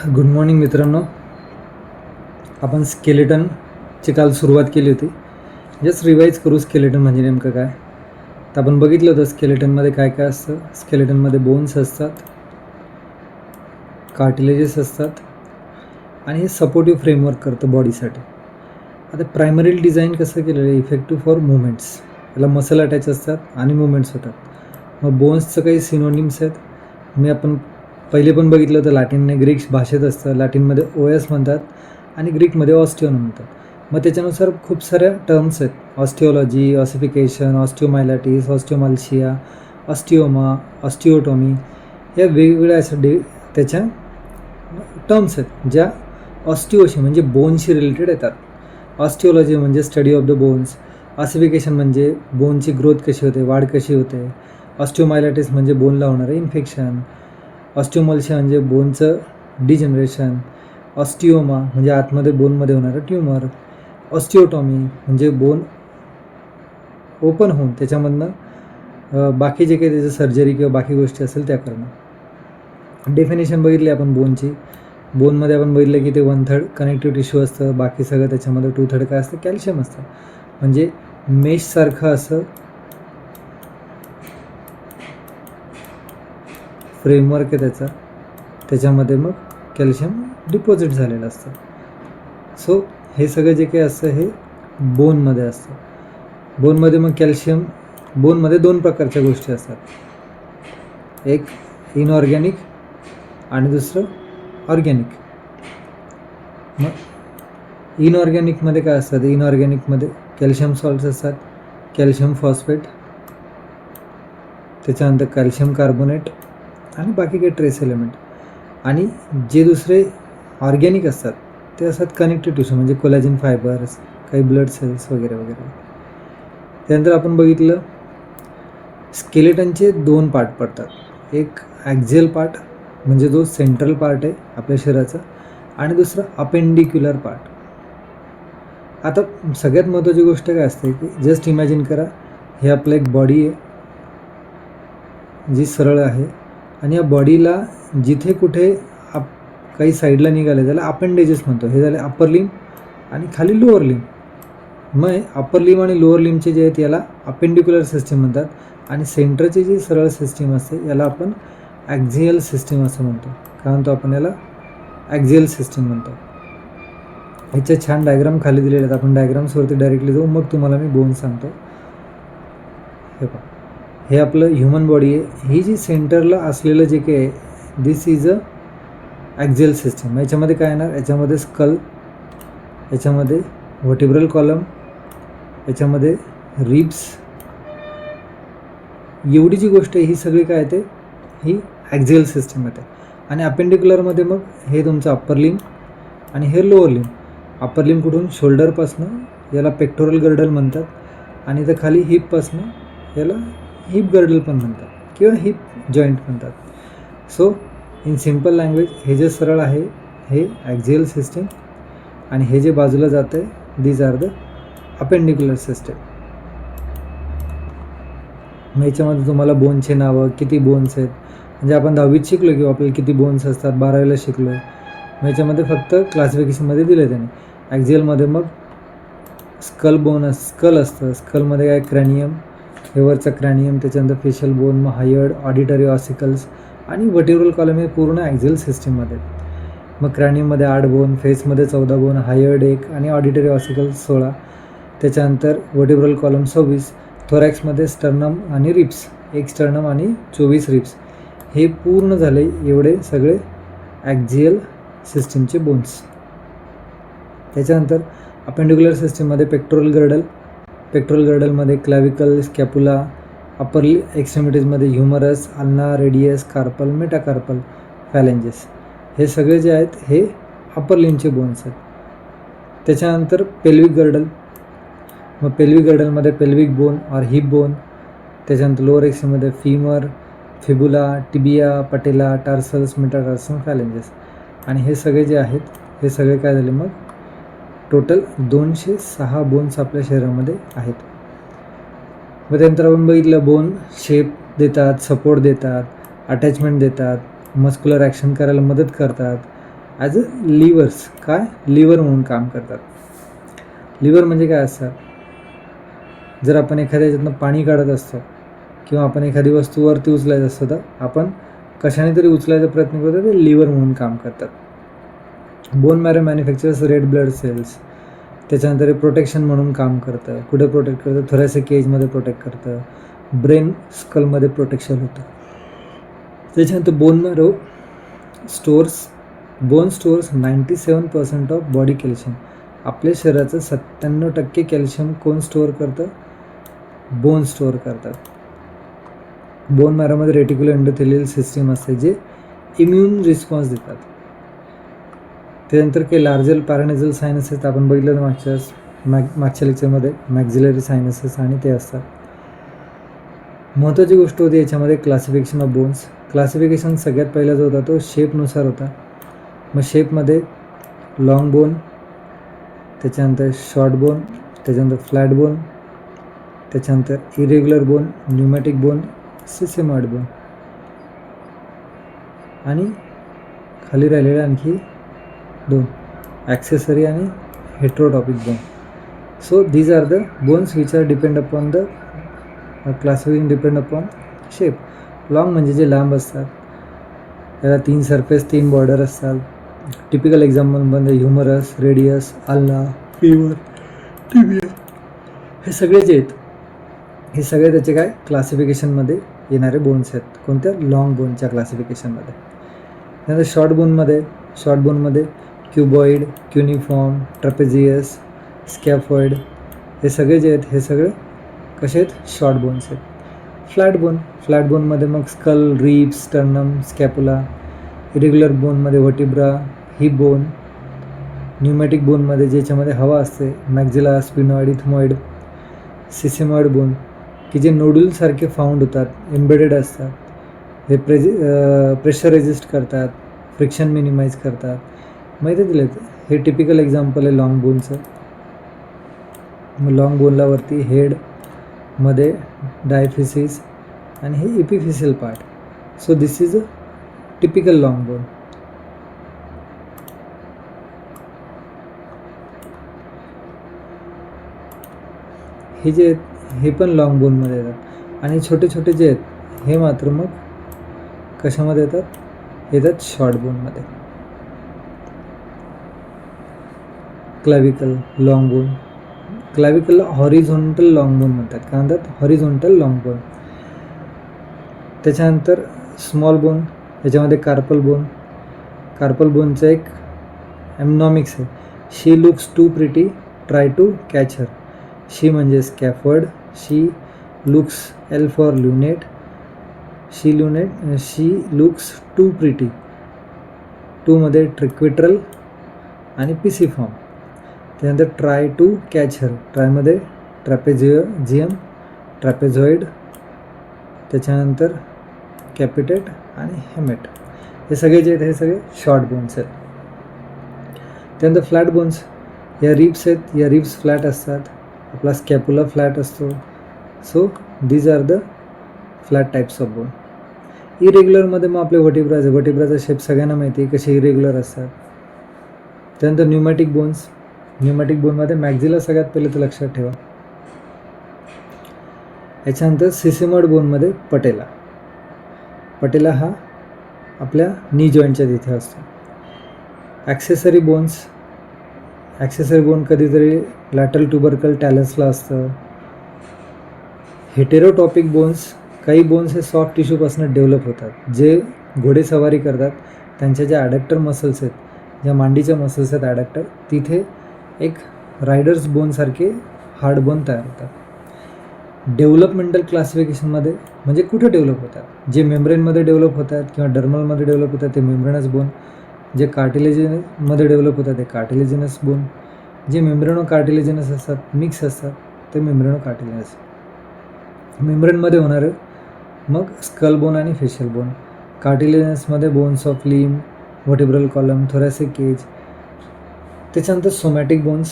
Good morning मित्रांनो. आपण स्केलेटनची काल सुरुवात केली होती. जस्ट रिवाईज करू स्केलेटन म्हणजे नेमकं काय. तर आपण बघितलं होतं स्केलेटनमध्ये काय काय असतं. स्केलेटनमध्ये बोन्स असतात, कार्टिलेजेस असतात आणि हे सपोर्टिव्ह फ्रेमवर्क करतं बॉडीसाठी. आता प्रायमरी डिझाईन कसं केलेलं आहे, इफेक्टिव्ह फॉर मुवमेंट्स. याला मसल अटॅच असतात आणि मुवमेंट्स होतात. मग बोन्सचं काही सिनोनिम्स आहेत. आपण पहिले पण बघितलं होतं, लॅटिनने ग्रीक भाषेत असतं. लॅटिनमध्ये ओएस म्हणतात आणि ग्रीकमध्ये ऑस्टिओन म्हणतात. मग त्याच्यानुसार खूप साऱ्या टर्म्स आहेत. ऑस्टिओलॉजी, ऑसिफिकेशन, ऑस्टिओमायलाटिस, ऑस्टिओमाल्शिया, ऑस्टिओमा, ऑस्टिओटॉमी, या वेगवेगळ्या अशा त्याच्या टर्म्स आहेत ज्या ऑस्टिओशी म्हणजे बोनशी रिलेटेड येतात. ऑस्टिओलॉजी म्हणजे study of the bones. Ossification म्हणजे बोनची ग्रोथ कशी होते, वाढ कशी होते. ऑस्टिओमायलाटिस म्हणजे बोनला होणारं इन्फेक्शन. ऑस्टिओमल्शिया म्हणजे बोनचं डिजनरेशन. ऑस्टिओमा म्हणजे आतमध्ये बोनमध्ये होणारं ट्यूमर. ऑस्टिओटॉमी म्हणजे बोन ओपन होऊन त्याच्यामधनं बाकी जे काही त्याचं सर्जरी किंवा बाकी गोष्टी असेल त्या करणं. डेफिनेशन बघितली आपण बोनची. बोनमध्ये आपण बघितलं की ते 1/3 कनेक्टिव्ह टिश्यू असतं, बाकी सगळं त्याच्यामध्ये 2/3 काय असतं, कॅल्शियम असतं. म्हणजे मेशसारखं असं फ्रेमवर्क आहे त्याचा. त्याच्यामध्ये मग कॅल्शियम डिपॉझिट झालेलं असतं. सो हे सगळं जे काही असतं हे बोनमध्ये असतं. बोनमध्ये मग कॅल्शियम, बोनमध्ये 2 प्रकारच्या गोष्टी असतात. एक इनऑर्गॅनिक आणि दुसरं ऑर्गॅनिक. मग इनऑर्गॅनिकमध्ये काय असतात, इनऑर्गॅनिकमध्ये कॅल्शियम सॉल्ट्स असतात, कॅल्शियम फॉस्फेट, त्याच्यानंतर कॅल्शियम कार्बोनेट आणि बाकी काही ट्रेस एलिमेंट. आणि जे दुसरे ऑर्गॅनिक असतात ते असतात कनेक्टिव्ह टिश्यू म्हणजे कोलॅजिन फायबर्स, काही ब्लड सेल्स वगैरे वगैरे. त्यानंतर आपण बघितलं स्केलेटनचे 2 पार्ट पडतात. एक ॲक्झियल पार्ट म्हणजे जो सेंट्रल पार्ट आहे आपल्या शरीराचा, आणि दुसरं अपेंडिक्युलर पार्ट. आता सगळ्यात महत्त्वाची गोष्ट काय असते की जस्ट इमॅजिन करा, हे आपलं एक बॉडी आहे जी सरळ आहे, आणि या बॉडीला जिथे कुठे काही साईडला निघाले त्याला अपेंडेजेस म्हणतो. हे झाले अप्पर लिम आणि खाली लोअर लिम. मग अप्पर लिम आणि लोअर लिमचे जे आहेत याला अपेंडिक्युलर सिस्टीम म्हणतात, आणि सेंटरची जी सरळ सिस्टीम असते याला आपण ॲक्झियल सिस्टीम असं म्हणतो. काय म्हणतो आपण याला, ॲक्झियल सिस्टीम म्हणतो. ह्याचे छान डायग्राम खाली दिलेले आहेत. आपण डायग्राम्सवरती डायरेक्टली जाऊ, मग तुम्हाला मी बोन सांगतो. हे पहा, हे आपलं ह्युमन बॉडी आहे. ही जी सेंटरला असलेलं जे काही आहे दिस इज अ ॲक्झियल सिस्टीम. याच्यामध्ये काय येणार, याच्यामध्ये स्कल, याच्यामध्ये व्हर्टिब्रल कॉलम, याच्यामध्ये रिब्स, एवढी जी गोष्ट आहे ही सगळी काय येते, ही ॲक्झियल सिस्टीम येते. आणि अपेंडिक्युलरमध्ये मग हे तुमचं अप्पर लिम आणि हे लोअर लिम. अप्पर लिम कुठून, शोल्डरपासनं याला पेक्टोरल गर्डल म्हणतात, आणि तर खाली हिपपासनं याला हिप गर्डल पण म्हणतात किंवा हिप जॉईंट म्हणतात. सो इन सिम्पल लँग्वेज हे जे सरळ आहे हे ॲक्झियल सिस्टीम, आणि हे जे बाजूला जातं आहे दीज आर द अपेंडिक्युलर सिस्टीम. मग याच्यामध्ये तुम्हाला बोनचे नावं, किती बोन्स आहेत, म्हणजे आपण 10वीत शिकलो किंवा आपल्याला किती बोन्स असतात, 12वीला शिकलो. मग याच्यामध्ये फक्त क्लासिफिकेशनमध्ये दिलं त्याने. ॲक्झियलमध्ये मग स्कल बोन स्कल असतं. स्कलमध्ये काय, क्रॅनियम, हे वरचा क्रॅनियम, त्याच्यानंतर फेशियल बोन, मग हायर्ड, ऑडिटरी ऑसिकल्स आणि व्हर्टिब्रल कॉलम हे पूर्ण ॲक्झियल सिस्टीममध्ये. मग क्रॅनियममध्ये 8 बोन, फेसमध्ये 14 बोन, हायर्ड 1 आणि ऑडिटरी ऑसिकल्स 16. त्याच्यानंतर व्हर्टिब्रल कॉलम 26. थोरॅक्समध्ये स्टर्नम आणि रिब्स, 1 स्टर्नम आणि 24 रिब्स. हे पूर्ण झाले एवढे सगळे ॲक्झियल सिस्टीमचे बोन्स. त्याच्यानंतर अपेंडिक्युलर सिस्टीममध्ये पेक्टोरल गर्डल, पेक्टोरल गर्डलमध्ये क्लॅविकल, स्कॅपुला. अप्पर एक्स्ट्रीमिटीजमध्ये humerus, ulna, radius, carpal, metacarpal, phalanges. हे सगळे जे आहेत हे अप्पर लिमचे बोन्स आहेत. त्याच्यानंतर पेल्विक गर्डल. मग पेल्विक गर्डलमध्ये पेल्विक बोन और हिप बोन. त्याच्यानंतर लोअर एक्स्ट्रीममध्ये फीमर, फिबुला, टिबिया, पटेला, टार्सल्स, मेटाटार्सल, फॅलेंजेस. आणि हे सगळे जे आहेत हे सगळे काय झाले, मग टोटल 206 बोन्स आपल्या शरीरामध्ये आहेत. मग त्यानंतर आपण बघितलं बोन शेप देतात, सपोर्ट देतात, अटॅचमेंट देतात, मस्क्युलर ॲक्शन करायला मदत करतात, ॲज अ लिव्हर्स. काय? लिव्हर म्हणून काम करतात. लिव्हर म्हणजे काय असतात? जर आपण एखाद्या याच्यातनं पाणी काढत असतो किंवा आपण एखादी वस्तू वरती उचलायचं असतं तर आपण कशाने तरी उचलायचा प्रयत्न करतो, ते लिव्हर म्हणून काम करतात. Bone marrow manufactures red blood cells. त्याच्यानंतर प्रोटेक्शन म्हणून काम करतं. कुठे प्रोटेक्ट करतं? थोरॅसिक केजमध्ये प्रोटेक्ट करतं. ब्रेन स्कलमध्ये प्रोटेक्शन होतं. त्याच्यानंतर bone marrow bone stores 97% of body calcium. आपल्या शरीराचं 97% कॅल्शियम कोण स्टोअर करतं? बोन स्टोअर करतात. बोन मॅरोमध्ये रेटिक्युलर एंडोथेलियल सिस्टीम असते जे इम्युन रिस्पॉन्स देतात. त्यानंतर काही लार्जर पॅरानेझल सायनसेस आपण बघितलं मागच्या लेक्चरमध्ये, मॅक्झिलरी सायनसेस आणि ते असतात. महत्त्वाची गोष्ट होती याच्यामध्ये क्लासिफिकेशन ऑफ बोन्स. क्लासिफिकेशन सगळ्यात पहिला जो होता तो शेपनुसार होता. मग शेपमध्ये लॉंग बोन, त्याच्यानंतर शॉर्ट बोन, त्याच्यानंतर फ्लॅट बोन, त्याच्यानंतर irregular bone, pneumatic bone, sesamoid bone आणि खाली राहिलेले आणखी 2 ॲक्सेसरी आणि heterotopic bone. So these are the bones which are depend upon the classification depend upon shape. Long म्हणजे जे लांब असतात, त्याला 3 सरफेस 3 बॉर्डर असतात. टिपिकल एक्झाम्पलमध्ये humerus, radius, ulna, femur, tibia हे सगळे जे आहेत हे सगळे त्याचे काय क्लासिफिकेशनमध्ये येणारे बोन्स आहेत. कोणत्या? लॉंग बोनच्या क्लासिफिकेशनमध्ये. त्यानंतर शॉर्ट बोनमध्ये क्युबॉइड, क्युनिफॉर्म, ट्रॅपेझियस, स्कॅफॉइड हे सगळे जे आहेत हे सगळे कसे आहेत? शॉर्ट बोन्स आहेत. फ्लॅट बोनमध्ये मग skull, ribs, sternum, scapula. Irregular बोनमध्ये व्हर्टिब्रा, हिप बोन. न्यूमॅटिक बोनमध्ये ज्याच्यामध्ये हवा असते, maxilla, sphenoid, ethmoid. Sesamoid bone की जे नोडूलसारखे फाउंड होतात, एम्बेडेड असतात. हे प्रेशर रेजिस्ट करतात, फ्रिक्शन मिनिमाइज करतात. माहिती दिले हे टिपिकल एक्झाम्पल आहे लॉंग बोनचं. मग लॉंग बोनला वरती हेड, मध्ये डायफिसिस आणि हे epiphyseal part. So this is a typical long bone. हे जे आहेत हे पण लॉंग बोनमध्ये येतात आणि छोटे छोटे जे आहेत हे मात्र मग कशामध्ये येतात शॉर्ट बोनमध्ये. Clavicle, long bone. क्लॅव्हिकलला हॉरिझॉन्टल लॉंग बोन म्हणतात. काय म्हणतात? Horizontal long bone. त्याच्यानंतर स्मॉल बोन, याच्यामध्ये कार्पल बोनचं एक एम्नॉमिक्स आहे. She looks too pretty, try to catch her. She म्हणजे scaphoid. She looks, L for lunate. She looks too pretty. टूमध्ये ट्रिक्विट्रल आणि पिसिफॉर्म. त्यानंतर ट्राय टू कॅच हर. ट्रायमध्ये ट्रॅपेझियम, ट्रॅपेझॉइड, त्याच्यानंतर कॅपिटेट आणि हेमेट. हे सगळे जे आहेत हे सगळे शॉर्ट बोन्स आहेत. त्यानंतर फ्लॅट बोन्स, या रिब्स आहेत, या रिब्स फ्लॅट असतात. आपला स्कॅपुला फ्लॅट असतो. So these are the flat types of bone. इरेग्युलरमध्ये मग आपले व्हर्टिब्राचा शेप सगळ्यांना माहिती आहे कसे इरेग्युलर असतात. त्यानंतर न्यूमॅटिक बोनमध्ये मॅक्झिला सगळ्यात पहिले तर लक्षात ठेवा. याच्यानंतर सिसेमॉइड बोनमध्ये पटेला हा आपल्या नी जॉईंटच्या तिथे असतो. ॲक्सेसरी बोन कधीतरी लॅटरल ट्युबरकल टॅलन्सला असतं. हेटेरोटॉपिक बोन्स, काही बोन्स हे सॉफ्ट टिश्यूपासून डेव्हलप होतात. जे घोडेसवारी करतात त्यांच्या ज्या ॲडॅक्टर मसल्स आहेत, ज्या मांडीच्या मसल्स आहेत ॲडॅक्टर, तिथे एक रायडर्स बोनसारखे हार्ड बोन तयार होतात. डेव्हलपमेंटल क्लासिफिकेशनमध्ये म्हणजे कुठे डेव्हलप होतात? जे मेम्ब्रेनमध्ये डेव्हलप होतात किंवा डर्मलमध्ये डेव्हलप होतात ते मेम्ब्रेनस बोन. जे कार्टिलेजमध्ये डेव्हलप होतात ते कार्टिलेजिनस बोन. जे मेम्ब्रेनो कार्टिलेजिनस असतात, मिक्स असतात, ते मेम्ब्रेनो कार्टिलेजिनस. मेम्ब्रेनमध्ये होणारे मग स्कल बोन आणि फेशियल बोन. कार्टिलेजिनसमध्ये बोन्स ऑफ लिम, व्हर्टिब्रल कॉलम, थोरॅसिक केज. त्याच्यानंतर सोमॅटिक बोन्स,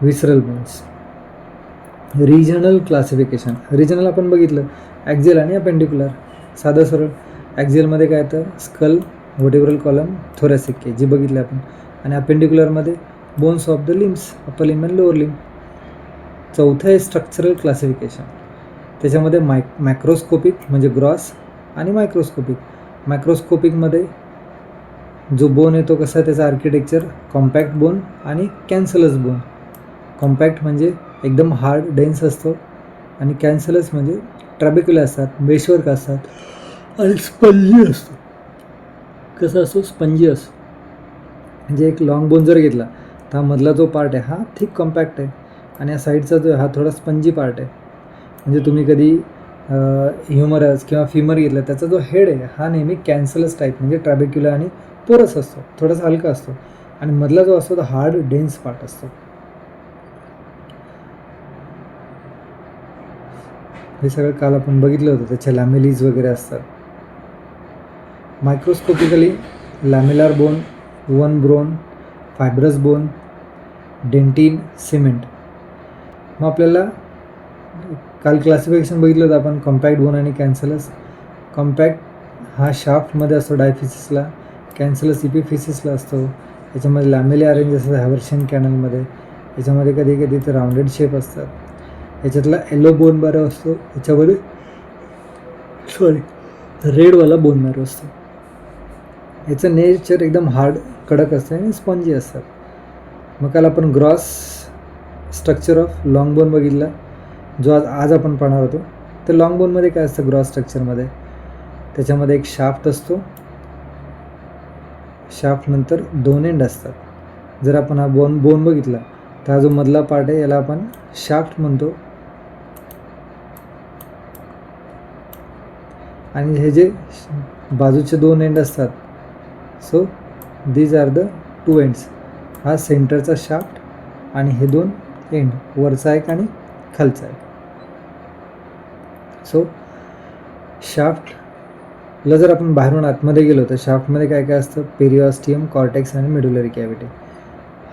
विसरल बोन्स. Regional classification. रिजनल आपण बघितलं ॲक्झियल आणि अपेंडिक्युलर. साधं सरळ ॲक्झियलमध्ये काय येतं? Skull, vertebral column thoracic cage जी बघितली आपण. आणि अपेंडिक्युलरमध्ये bones of the limbs, upper limb and lower limb. चौथं आहे स्ट्रक्चरल क्लासिफिकेशन. त्याच्यामध्ये मॅक्रोस्कोपिक म्हणजे ग्रॉस आणि मायक्रोस्कोपिक. मॅक्रोस्कोपिकमध्ये जो बोन आहे तो कसा आहे, त्याचं आर्किटेक्चर कॉम्पॅक्ट बोन आणि कॅन्सलस बोन. कॉम्पॅक्ट म्हणजे एकदम हार्ड डेन्स असतो आणि कॅन्सलस म्हणजे ट्रॅबिक्युला असतात, मेशवर्क असतात आणि स्पंजी असतो. कसा असतो, स्पंजी असतो. म्हणजे एक लॉंग बोन जर घेतला तर हा मधला जो पार्ट आहे हा थिक कॉम्पॅक्ट आहे आणि या साईडचा जो हा थोडा स्पंजी पार्ट आहे. म्हणजे तुम्ही कधी ह्युमरस किंवा फिमर घेतला त्याचा जो हेड आहे हा नेहमी कॅन्सलस टाईप म्हणजे ट्रॅबिक्युला आणि पोरस असतो, थोडासा हलका असतो. आणि मधला जो असतो तो हार्ड डेन्स पार्ट असतो. हे सगळं काल आपण बघितलं होतं, त्याच्या लॅमेलीज वगैरे असतात. Microscopically lamellar bone, woven bone, fibrous bone, dentine, cement. मग आपल्याला काल क्लासिफिकेशन बघितलं होतं आपण कॉम्पॅक्ट बोन आणि कॅन्सलस. कॉम्पॅक्ट हा शाफ्टमध्ये असतो डायफिसिसला, कॅन्सलस इपिफिसिसला असतो. याच्यामध्ये लॅमेले अरेंज असतात हॅव्हर्शियन कॅनलमध्ये. याच्यामध्ये कधी कधी ते राऊंडेड शेप असतात. याच्यातला येलो बोन मॅरो असतो, याच्यामध्ये रेडवाला बोन मॅरो असतो. याचं नेचर एकदम हार्ड कडक असतं आणि स्पॉन्जी असतात. मग काल आपण gross structure of long bone बघितला जो आज आपण पाहणार होतो. तर लॉंग बोनमध्ये काय असतं ग्रॉस स्ट्रक्चरमध्ये, त्याच्यामध्ये एक शाफ्ट असतो, शाफ्ट नंतर दोन एंड असतात. जर आपण हा बोन बघितला तर हा जो मधला पार्ट आहे याला आपण शाफ्ट म्हणतो. आणि हे जे बाजूचे दोन एंड असतात, so these are the two ends. हा सेंटरचा शाफ्ट आणि हे दोन एंड, वरचा एक आणि खालचा एक. सो शाफ्टला जर आपण बाहेरून आतमध्ये गेलो तर शाफ्टमध्ये काय काय असतं, पेरिऑस्टियम, कॉर्टेक्स आणि मेडुलरी कॅव्हिटी.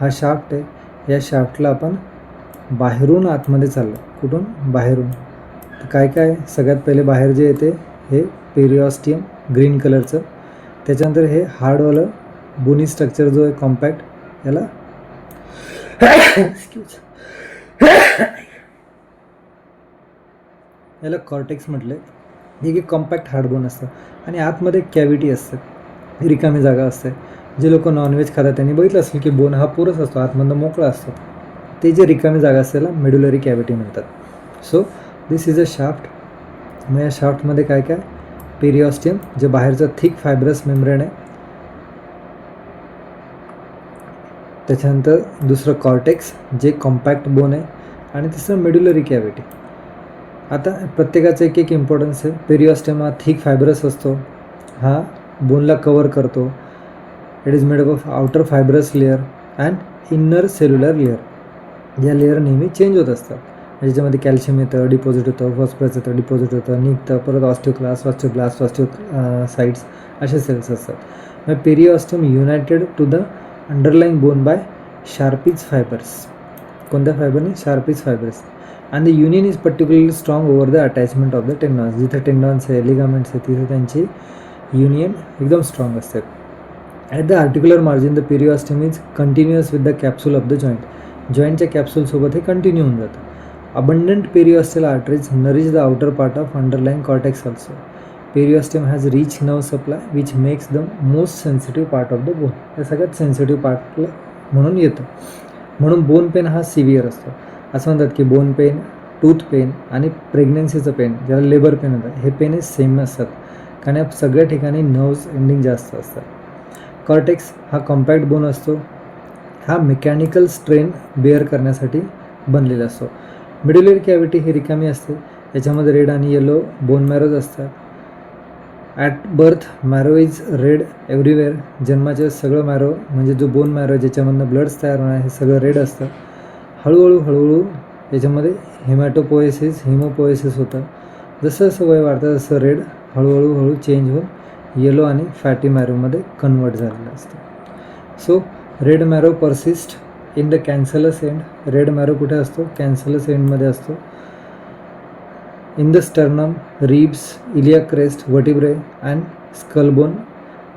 हा शाफ्ट आहे. या शाफ्टला आपण बाहेरून आतमध्ये चाललो. कुठून, बाहेरून. तर काय काय, सगळ्यात पहिले बाहेर जे येते हे पेरिऑस्टियम ग्रीन कलरचं. त्याच्यानंतर हे हार्डवालं बोनी स्ट्रक्चर जो आहे कॉम्पॅक्ट, याला याला कॉर्टेक्स म्हटलं. हे की कॉम्पॅक्ट हार्डबोन असतं. आणि आतमध्ये कॅव्हिटी असतं, रिकामी जागा असते. जे लोक नॉनव्हेज खातात त्यांनी बघितलं असेल की बोन हा पुरस असतो, आतमधनं मोकळा असतो. ते जे रिकामी जागा असते त्याला मेडुलरी कॅव्हिटी म्हणतात. So this is a shaft. मग या शाफ्टमध्ये काय काय, पेरिऑस्टियम जे बाहेरचं थिक फायब्रस मेम्ब्रेन आहे. त्याच्यानंतर दुसरं कॉर्टेक्स जे कॉम्पॅक्ट बोन आहे. आणि तिसरं मेडुलरी कॅव्हिटी. आता प्रत्येकाचं एक एक इम्पॉर्टन्स आहे. पेरिऑस्टियम हा थिक फायब्रस असतो, हा बोनला कवर करतो. It is made up of outer fibrous layer and inner cellular layer. या लेअर नेहमी चेंज होत असतात. ज्याच्यामध्ये कॅल्शियम येतं, डिपॉझिट होतं, फॉस्फरस येतं, डिपॉझिट होतं, निघतं, परत ऑस्टिओक्लास्ट, ऑस्टिओब्लास्ट, ऑस्टिओसाइट्स असे सेल्स असतात. मग periosteum united to the underlying bone by Sharpey's fibres. कोणत्या फायबरने, Sharpey's fibres. And the union is particularly strong over the attachment of the tendons. जिथे टेंडॉन्स आहे, लिगामेंट्स आहे, तिथे त्यांची युनियन एकदम स्ट्रॉंग असते. At the articular margin the periosteum is continuous with the capsule of the joint. जॉईंटच्या कॅप्सूलसोबत हे कंटिन्यू होऊन जातं. Abundant periosteal arteries nourish the outer part of underlying cortex also. Periosteum has rich nerve supply which makes the most sensitive part of the bone. या सगळ्यात sensitive पार्टला म्हणून येतं. म्हणून बोन पेन हा सिव्हिअर असतो. असं म्हणतात की बोन पेन, टूथ पेन आणि प्रेग्नन्सीचं पेन, ज्याला लेबर पेन होतं, हे पेन हे सेम असतात. कारण या सगळ्या ठिकाणी नर्व्स एंडिंग जास्त असतात. कॉर्टेक्स हा कॉम्पॅक्ट बोन असतो. हा मेकॅनिकल स्ट्रेन बेअर करण्यासाठी बनलेला असतो. मेडुलरी कॅव्हिटी ही रिकामी असते. याच्यामध्ये रेड आणि येलो बोन मॅरोज असतात. At birth marrow is red everywhere. जन्माचे सगळं मॅरो म्हणजे जो बोन मॅरो ज्याच्यामधनं ब्लड्स तयार होणार हे सगळं रेड असतं. हळूहळू याच्यामध्ये हिमॅटोपोएसिस, हिमोपोएसिस होतं. जसं जसं वय वाढतं तसं रेड हळूहळू चेंज होऊन येलो आणि फॅटी मॅरोमध्ये कन्वर्ट झालेलं असतं. So red marrow persist in the cancellous end. Red marrow कुठे असतो, कॅन्सलस एंडमध्ये असतो. In the sternum, ribs, iliac crest, vertebrae and skull bone.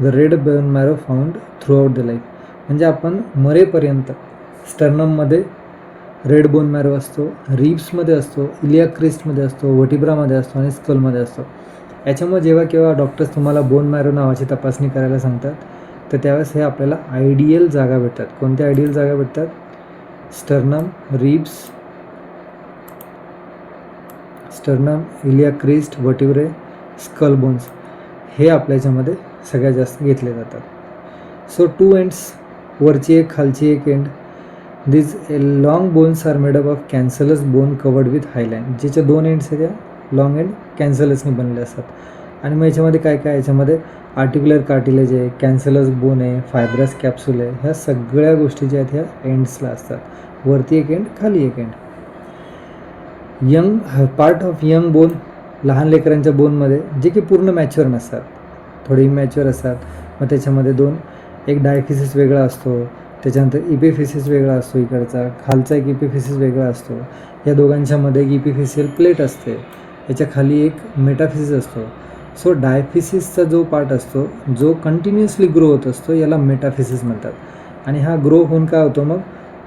The red bone marrow found throughout the life. म्हणजे आपण मरेपर्यंत स्टर्नममध्ये red bone marrow असतो, रिब्समध्ये असतो, iliac क्रिस्टमध्ये असतो, वर्टिब्रामध्ये असतो आणि स्कलमध्ये असतो. याच्यामुळे जेव्हा केव्हा डॉक्टर्स तुम्हाला बोन मॅरो नावाची तपासणी करायला सांगतात तर त्यावेळेस हे आपल्याला आयडियल जागा भेटतात. कोणत्या आयडियल जागा भेटतात? Sternum, iliac crest, vertebrae, skull bones हे आपल्या याच्यामध्ये सगळ्यात जास्त घेतले जातात. सो 2 एंड्स, वरची एक खालची एक end. This long bones are made up of cancellous bone covered with hyaline. ज्याच्या 2 एंड्स आहेत त्या लॉंग एंड कॅन्सलसने बनले असतात. आणि मग याच्यामध्ये काय काय, याच्यामध्ये आर्टिक्युलर कार्टिलेज आहे, कॅन्सलस बोन आहे, फायब्रस कॅप्सूल आहे, ह्या सगळ्या गोष्टी ज्या आहेत ह्या एंड्सला असतात. वरती एक एंड, खाली एक end. Part of young bone, लहान लेकरांच्या बोनमध्ये जे की पूर्ण मॅच्युअर नसतात, थोडे इमॅच्युअर असतात. मग त्याच्यामध्ये एक डायफिसिस वेगळा असतो, त्याच्यानंतर इपिफिसिस वेगळा असतो, इकडचा खालचा एक इपिफिसिस वेगळा असतो. या दोघांच्यामध्ये एक इपिफिसियल प्लेट असते, याच्या खाली एक मेटाफिसिस असतो. सो डायफिसिसचा जो पार्ट असतो जो कंटिन्युअसली ग्रो होत असतो याला मेटाफिसिस म्हणतात. आणि हा ग्रो होऊन काय होतो, मग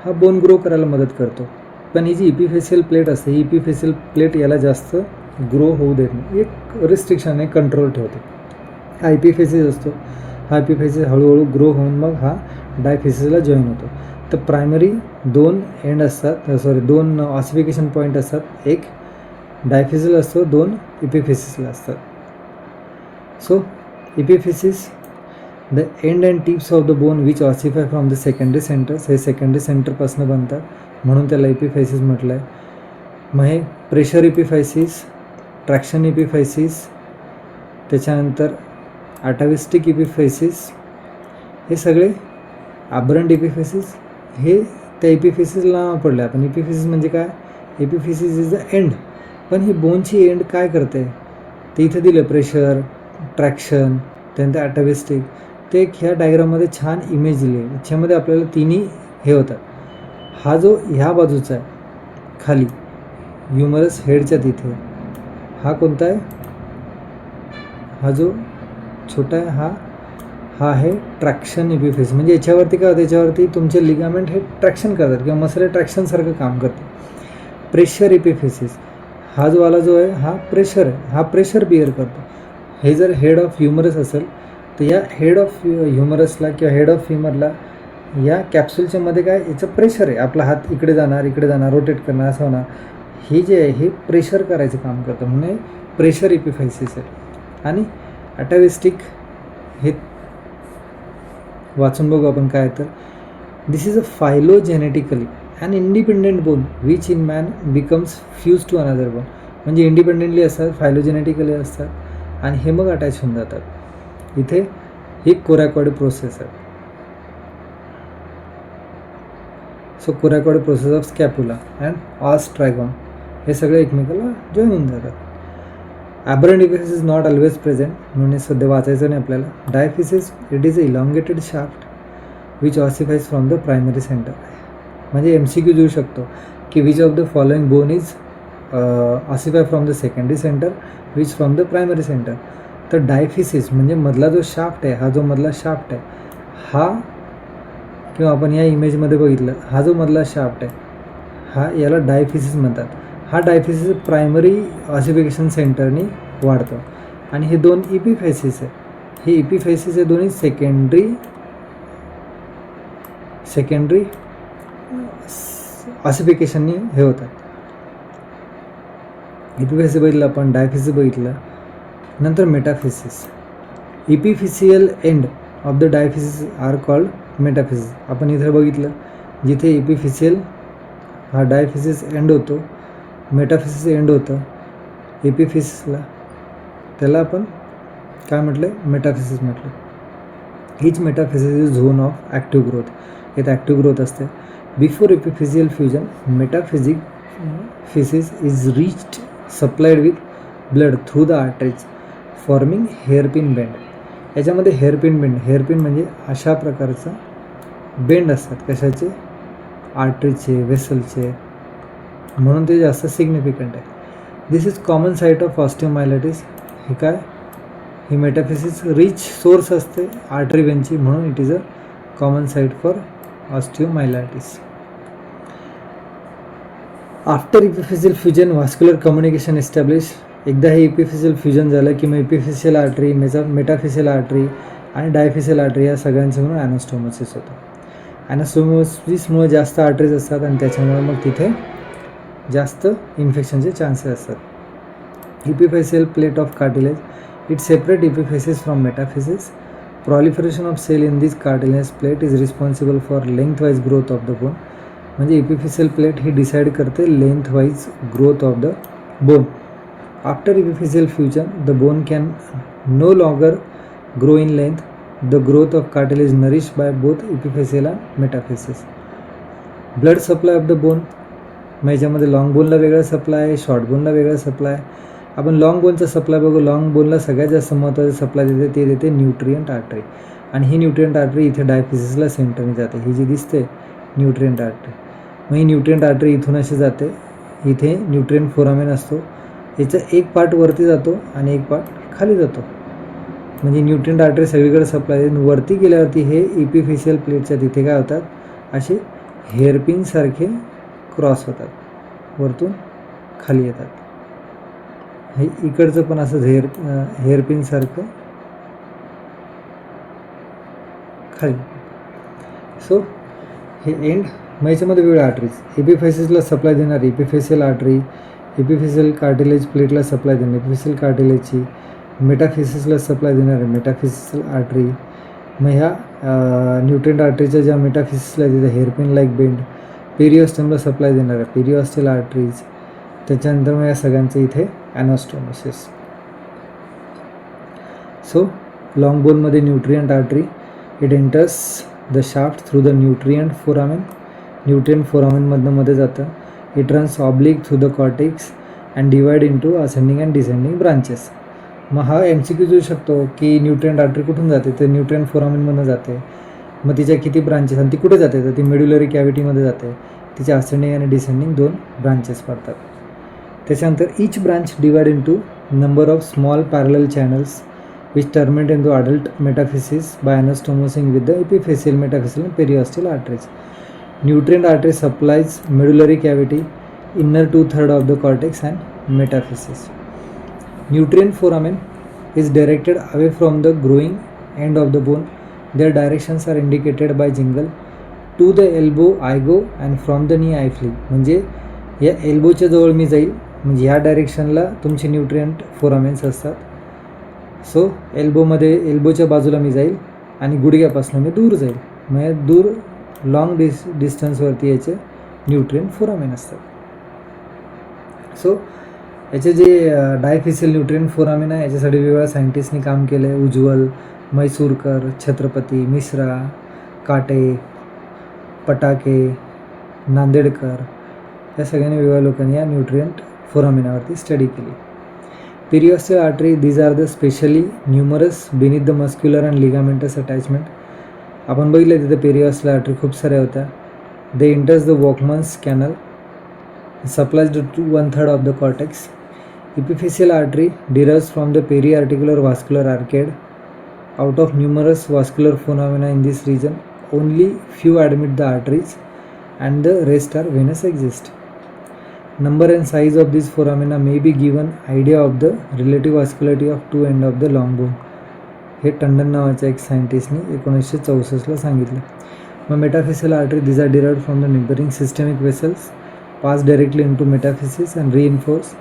हा बोन ग्रो करायला मदत करतो. पण ही जी इपिफेशियल प्लेट असते, ही इपिफेशियल प्लेट याला जास्त ग्रो होऊ देत नाही, एक रिस्ट्रिक्शन, एक कंट्रोल ठेवते. हा इपिफेसिस असतो, हा इपिफेसिस हळूहळू ग्रो होऊन मग हा डायफिसिसला जॉईन होतो. तर प्रायमरी 2 एंड असतात, 2 ऑसिफिकेशन पॉईंट असतात. एक डायफिसिस असतो, 2 इपिफेसिसला असतात. So epiphysis, the end and tips of the bone which ossify from the secondary centres, हे सेकंडरी सेंटरपासून बनतात म्हणून त्याला इपिफायसिस म्हटलं आहे. मग हे प्रेशर इपिफायसिस, ट्रॅक्शन इपिफायसिस, त्याच्यानंतर अटाविस्टिक इपिफायसिस, हे सगळे आब्रंट इपिफायसिस, हे त्या इपिफिसिसला नाव पडले. आपण इपिफिसिस म्हणजे काय, इपिफिसिस इज द एंड. पण ही बोनची एंड काय करते ते इथे दिलं, प्रेशर, ट्रॅक्शन, त्यानंतर अटाविस्टिक. ते ह्या डायग्राममध्ये छान इमेज दिली आहे. याच्यामध्ये आपल्याला तिन्ही हे होतात. हा जो ह्या बाजूचा आहे खाली ह्युमरस हेडच्या तिथे, हा कोणता आहे, हा जो छोटा आहे हा आहे ट्रॅक्शन इपिफिसिस. म्हणजे याच्यावरती काय होतं, याच्यावरती तुमचे लिगामेंट हे ट्रॅक्शन करतात किंवा मसल ट्रॅक्शनसारखं काम करते. प्रेशर इपिफिसिस, हा जो वाला जो आहे हा प्रेशर आहे, हा प्रेशर बिअर करतो. हे जर हेड ऑफ ह्युमरस असेल तर या हेड ऑफ ह्युमरसला किंवा हेड ऑफ ह्युमरला या कॅप्सूलच्या मध्ये काय, याचं प्रेशर आहे. आपला हात इकडे जाणार, रोटेट करणार, असं होणार. हे जे आहे हे प्रेशर करायचं काम करतं, म्हणजे प्रेशर इपिफायसिस आहे. आणि अटाविस्टिक हे वाचून बघू आपण काय तर. This is a phylogenetically and independent bone which in man becomes fuse to another bone. म्हणजे इंडिपेंडेंटली असतात, फायलोजेनेटिकली असतात आणि हे मग अटॅच होऊन जातात. इथे ही कोरॅकॉइड प्रोसेस आहे. So coracoid process of scapula and os trigonum हे सगळे एकमेकाला जॉईन होऊन जातात. Aberrant epiphysis is not always present, म्हणजे सध्या वाचायचं नाही आपल्याला. Diaphysis, it is a elongated shaft which ossifies from the primary centre. म्हणजे MCQ देऊ शकतो की which of the following bone is ossify from the secondary centre, which from the primary centre. तर डायफिसिस म्हणजे मधला जो शाफ्ट आहे, हा जो मधला शाफ्ट आहे हा, किंवा आपण या इमेजमध्ये बघितलं, हा जो मधला शाफ्ट आहे हा, याला डायफिसिस म्हणतात. हा डायफिसिस प्रायमरी ऑसिफिकेशन सेंटरनी वाढतो. आणि हे 2 इपिफायसिस आहे, हे इपिफायसिस हे दोन्ही सेकंडरी ऑसिफिकेशननी हे होतात. इपिफायसिस बघितलं आपण, डायफिसिस बघितलं, नंतर metaphysis. Epiphyseal end of the diaphysis are called metaphysis. आपण इथे बघितलं जिथे इपिफिसियल हा डायफिसिस एंड होतो, मेटाफिसिस एंड होतं एपिफिसिसला, त्याला आपण काय म्हटलं, मेटाफिसिस म्हटलं. हीच metaphysis is zone of active growth. इथे ॲक्टिव्ह ग्रोथ असते. Before epiphyseal fusion metaphysis is richly supplied with blood through the arteries forming hairpin bend. याच्यामध्ये हेअरपिन म्हणजे अशा प्रकारचा बेंड असतात, कशाचे, आर्टरीचे, वेसलचे, म्हणून ते जास्त सिग्निफिकंट आहे. This is common site of osteomyelitis. हे काय, ही मेटाफिसिस रिच सोर्स असते आर्टरी वेनची, म्हणून it is a common site for osteomyelitis. After epiphyseal fusion vascular communication establish. एकदा हे इपिफिशियल फ्युजन झालं की मग इपिफिशियल आर्टरी, मेटाफिशियल आर्टरी आणि डायफिशियल आर्टरी या सगळ्यांचं म्हणून ॲनास्टोमोसिस होतं. ॲनास्टोमोसिसमुळे जास्त आर्टरीज असतात आणि त्याच्यामुळे मग तिथे जास्त इन्फेक्शनचे चान्सेस असतात. Epiphyseal plate of cartilage. It separate epiphysis from metaphysis. proliferation of cell in this cartilaginous plate is responsible for lengthwise growth of the bone. म्हणजे इपिफिशियल प्लेट ही डिसाईड करते lengthwise growth of the bone. After epiphyseal fusion the bone can no longer grow in length. The growth of cartilage nourish by both epiphyseal and metaphysis. Blood supply of the bone. मग याच्यामध्ये long बोनला वेगळा supply आहे, short बोनला वेगळा supply आहे. आपण long बोनचा supply बघू. Long बोनला सगळ्यात जास्त महत्त्वाचं सप्लाय देते ते देते न्यूट्रियंट आर्टरी, आणि ही न्यूट्रियंट आर्टरी इथे डायफिसिसला सेंटरने जाते. ही जी दिसते न्यूट्रियंट आर्टरी, मग ही न्यूट्रियंट आर्टरी इथून अशी जाते. इथे न्यूट्रियंट फोरामेन असतो. याचा एक पार्ट वरती जातो आणि एक पार्ट खाली जातो. म्हणजे न्यूट्रियंट आर्टरी सगळीकडे सप्लाय. वरती गेल्यावरती हे इपिफिशियल प्लेटच्या तिथे काय होतात, असे हेअरपिनसारखे क्रॉस होतात, वरतून खाली येतात. हे इकडचं पण असं हेअरपिनसारखं खाली. सो हे एंड. मग याच्यामध्ये वेगळ्या आर्टरीज. इपिफेसिसला सप्लाय देणारी इपिफेशियल आर्टरी, इपिफेशियल कार्टिलेज प्लेटला सप्लाय देणारी इपिफेशियल कार्टिलेजची, मेटाफिसिसला सप्लाय देणारी मेटाफिसियल आर्टरी. मग ह्या न्यूट्रियंट आर्टरीच्या ज्या मेटाफिसिसला तिथे हेअरपिन लाईक बेंड. पेरिओस्टमला सप्लाय देणाऱ्या पेरिओस्टल आर्टरीज. त्याच्यानंतर मग या सगळ्यांचं इथे ॲनास्टोमोसिस. सो लॉंग बोनमध्ये nutrient artery. It enters the shaft through the nutrient foramen. Nutrient फोरामेनमधनं मध्ये जातं. It runs oblique through the cortex and divide into ascending and descending branches. मग हा MCQ येऊ शकतो की न्यूट्रियंट आर्टरी कुठून जाते, तर न्यूट्रियंट फोरामेनमधनं जाते. मग तिच्या किती ब्रांचेस आणि ती कुठे जाते, तर ती मेड्युलरी कॅव्हिटीमध्ये जाते. तिच्या असेंडिंग आणि डिसेंडिंग 2 ब्रांचेस पडतात. त्याच्यानंतर each branch divide into number of small parallel channels which terminate in the adult metaphysis by anastomosing with the epiphyseal metaphyseal and periosteal arteries. Nutrient artery supplies medullary cavity, inner 2/3 of the cortex and metaphysis. Nutrient foramen is directed away from the growing end of the bone. Their directions are indicated by jingle. To the elbow I go and from the knee I flee. म्हणजे या एल्बोच्या जवळ मी जाईल, म्हणजे ह्या डायरेक्शनला तुमचे nutrient फोरामेन्स असतात. So एल्बोच्या बाजूला मी जाईल आणि गुडघ्यापासून मी दूर जाईल. म्हणजे दूर लॉंग डिस्टन्सवरती याचे न्यूट्रियंट फोरामेन असतात. सो याचे जे डायफिशियल न्यूट्रियंट फोरामेन आहे याच्यासाठी वेगवेगळ्या सायंटिस्टनी काम केलं आहे. उज्ज्वल, मैसूरकर, छत्रपती, मिश्रा, काटे, पटाके, नांदेडकर या सगळ्यांनी वेगवेगळ्या लोकांनी या न्यूट्रियंट फोरामेनावरती स्टडी केली. Periosteal artery, these are the specially numerous beneath the muscular and ligamentous attachment. आपण बघितलं तिथे पेरिओस्टल आर्टरी खूप साऱ्या होत्या. They enters the Volkmann's canal, supplies to 1/3 of the cortex. Epiphyseal artery derives from the periarticular vascular arcade. Out of numerous vascular phenomena in this region, only few admit the arteries and the rest are venous exist. Number and size of these phenomena may be given idea of the relative vascularity of two end of the long bone. हे टंडन नावाच्या एक सायंटिस्टनी 1964ला सांगितलं. मग मेटाफिशियल artery, these are derived from the neighboring systemic vessels, pass directly into metaphysis and reinforce.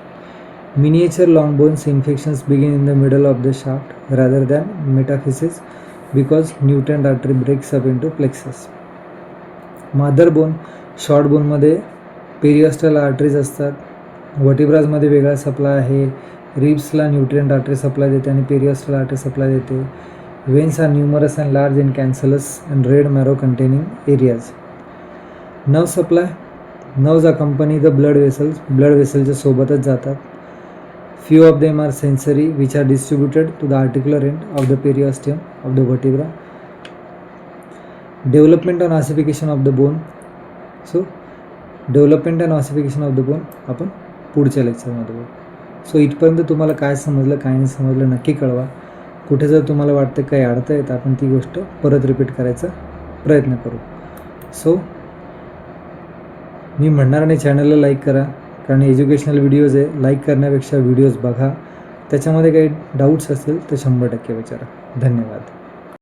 Miniature long bones infections begin in the middle of the shaft rather than metaphysis because nutrient artery breaks up into plexus. Mother bone, short bone मध्ये पेरिओस्टल arteries असतात. वर्टिब्राजमध्ये वेगळा supply आहे. रिब्सला nutrient artery supply देते आणि periosteal artery supply देते. Veins are numerous and large in cancellous and red marrow containing areas. Nerve supply, nerves accompany the blood वेसलच्या सोबतच जातात. Few of them are sensory which are distributed to the articular end of the periosteum of the vertebra. Development and ossification of the bone. So development and ossification of the bone आपण पुढच्या लेक्चरमध्ये बघू. So इथपर्यंत तुम्हाला काय समजलं काय नाही समजलं नक्की कळवा. कुठे जर तुम्हाला वाटतं काही अडतं आहे तर आपण ती गोष्ट परत रिपीट करायचा प्रयत्न करू. सो मी म्हणणार नाही चॅनलला लाईक करा, कारण एज्युकेशनल व्हिडिओज आहे. लाईक करण्यापेक्षा व्हिडिओज बघा, त्याच्यामध्ये काही डाऊट्स असतील तर 100% विचारा. धन्यवाद.